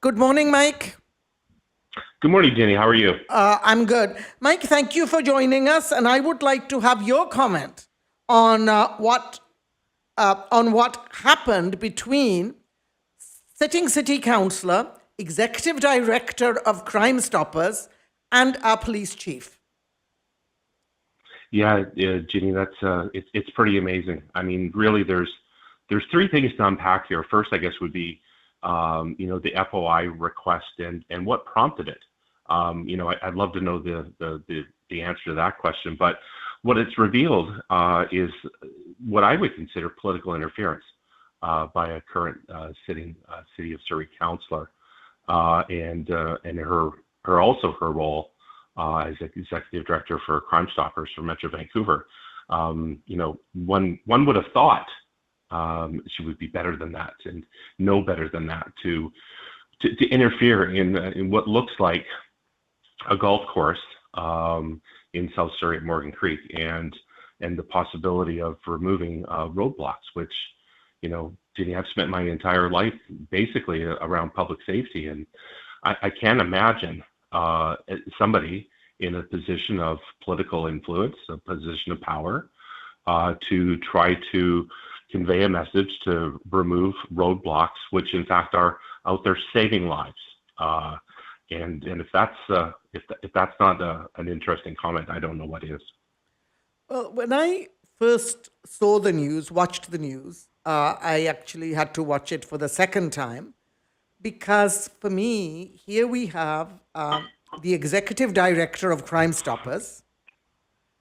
Good morning, Mike. Good morning, Jenny. How are you? I'm good. Mike, thank you for joining us, and I would like to have your comment on what happened between sitting city councillor, executive director of Crime Stoppers, and our police chief. Yeah, Jenny, it's pretty amazing. I mean, really, there's three things to unpack here. First, I guess, would be the FOI request and what prompted it. I'd love to know the answer to that question. But what it's revealed is what I would consider political interference by a current sitting City of Surrey councillor, and her role as executive director for Crime Stoppers for Metro Vancouver. One would have thought she would be better than that and know better than that to interfere in what looks like a golf course in South Surrey at Morgan Creek, and the possibility of removing roadblocks, which Jenny, I've spent my entire life basically around public safety, and I can't imagine somebody in a position of political influence, a position of power, to try to convey a message to remove roadblocks, which in fact are out there saving lives. And if that's not an interesting comment, I don't know what is. Well, when I first saw the news, watched the news, I actually had to watch it for the second time because for me, here we have the executive director of Crime Stoppers,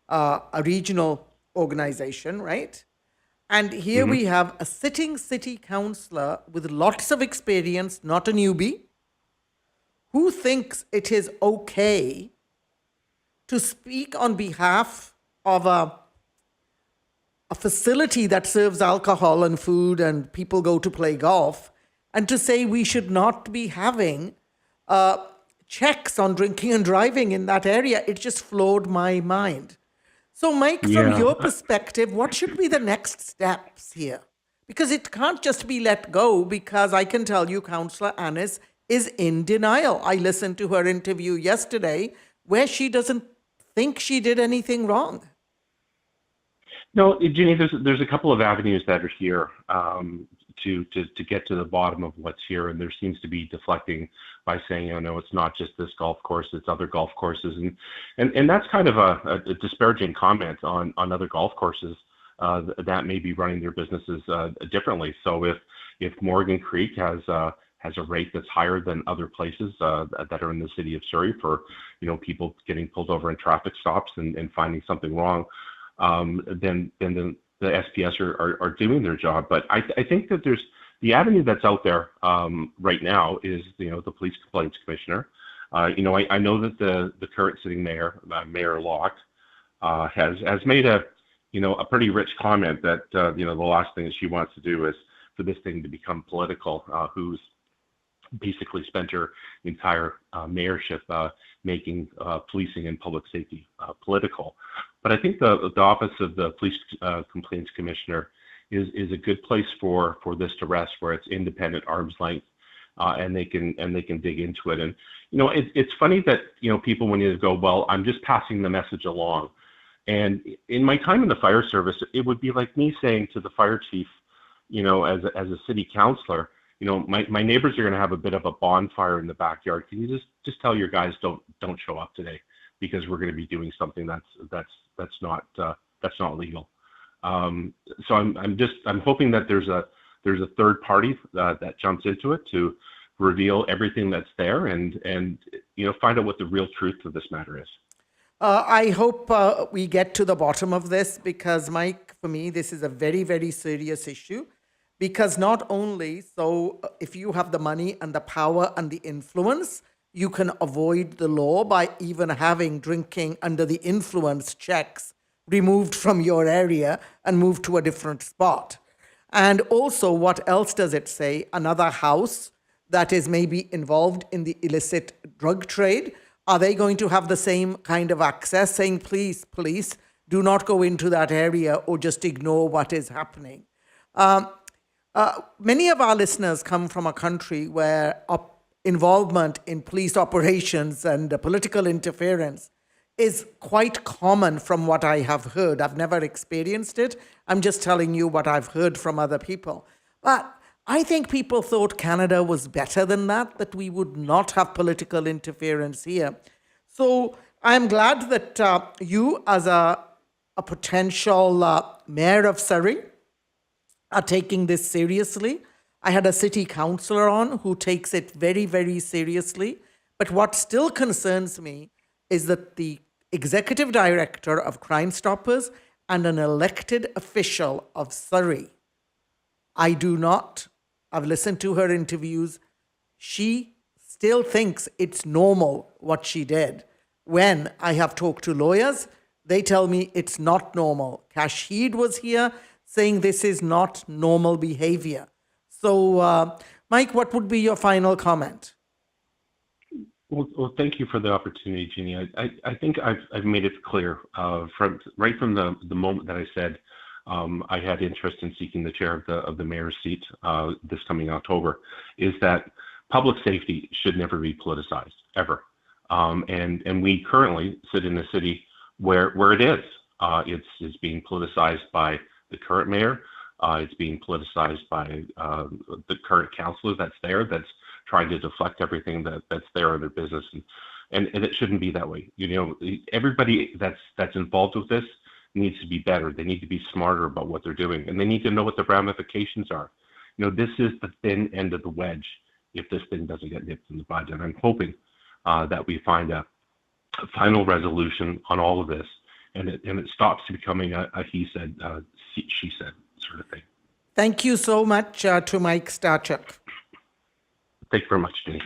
a regional organization, right? And here Hmm. we have a sitting city councillor with lots of experience, not a newbie, who thinks it is okay to speak on behalf of a facility that serves alcohol and food and people go to play golf, and to say we should not be having checks on drinking and driving in that area. It just floored my mind. So, Mike, from Yeah. your perspective, what should be the next steps here? Because it can't just be let go, because I can tell you, Councillor Annis is in denial. I listened to her interview yesterday where she doesn't think she did anything wrong. No, Jenny, there's a couple of avenues that are here to get to the bottom of what's here, and there seems to be deflecting by saying, oh no, it's not just this golf course, it's other golf courses, and that's kind of a disparaging comment on other golf courses that may be running their businesses differently. So if Morgan Creek has a rate that's higher than other places that are in the city of Surrey for people getting pulled over in traffic stops and finding something wrong, then the SPS are doing their job. But I think that there's the avenue that's out there right now is the police complaints commissioner. I know that the current sitting mayor, Mayor Locke, has made a pretty rich comment that the last thing that she wants to do is for this thing to become political. Who's basically spent her entire mayorship making policing and public safety political. But I think the office of the police complaints commissioner is a good place for this to rest, where it's independent, arm's length, and they can dig into it. And it's funny that people, when you go, well, I'm just passing the message along. And in my time in the fire service, it would be like me saying to the fire chief, as a city councilor, my neighbors are going to have a bit of a bonfire in the backyard. Can you just tell your guys don't show up today because we're going to be doing something that's not legal. So I'm hoping that there's a third party that jumps into it to reveal everything that's there and find out what the real truth of this matter is. I hope we get to the bottom of this because, Mike, for me, this is a very, very serious issue. Because not only so, if you have the money and the power and the influence, you can avoid the law by even having drinking under the influence checks removed from your area and moved to a different spot. And also, what else does it say? Another house that is maybe involved in the illicit drug trade, are they going to have the same kind of access, saying, please, police, do not go into that area or just ignore what is happening? Many of our listeners come from a country where involvement in police operations and political interference is quite common from what I have heard. I've never experienced it. I'm just telling you what I've heard from other people. But I think people thought Canada was better than that we would not have political interference here. So I'm glad that you, as a potential mayor of Surrey, are taking this seriously. I had a city councillor on who takes it very, very seriously. But what still concerns me is that the executive director of Crime Stoppers and an elected official of Surrey, I've listened to her interviews, she still thinks it's normal what she did. When I have talked to lawyers, they tell me it's not normal. Kashid was here saying this is not normal behavior. So, Mike, what would be your final comment? Well, thank you for the opportunity, Jeannie. I think I've made it clear from the moment that I said I had interest in seeking the chair of the mayor's seat this coming October, is that public safety should never be politicized, ever. And we currently sit in a city where it is. It's being politicized by the current mayor. It's being politicized by the current councillor that's there, that's trying to deflect everything that's there in their business, and it shouldn't be that way. You know, everybody that's involved with this needs to be better. They need to be smarter about what they're doing, and they need to know what the ramifications are. You know, this is the thin end of the wedge if this thing doesn't get nipped in the bud. And I'm hoping that we find a final resolution on all of this, and it stops becoming a he said, she said sort of thing. Thank you so much to Mike Starchuk. Thank you very much, Jenny.